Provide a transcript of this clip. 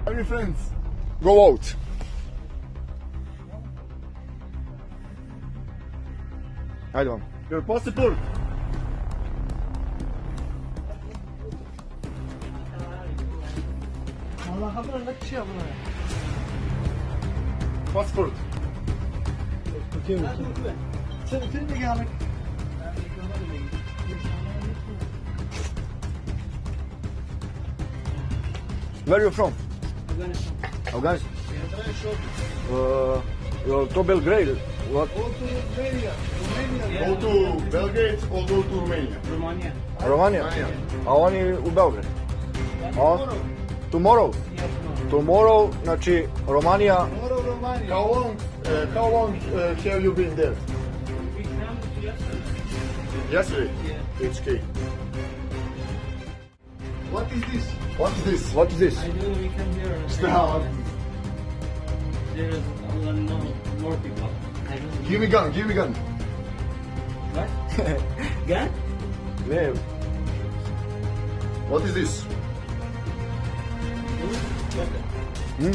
Every friends, go out. Hadi bakalım. Your passport. Allah haber ne kişi yapıyor? Passport. Sen de gelmek. Where are you from? Afghanistan. To Belgrade. What? Go to Belgrade or go to Romania? Romania? A oni u Beograd. A? Tomorrow? Tomorrow, znači Romania. How long have you been there? Yesterday? It's okay. What is this? What is this? What is this? I don't know, we come here. Stop. There is no more people. I don't know. Give me gun, give me gun. What? Gun? Ne? What is this? What? Hmm?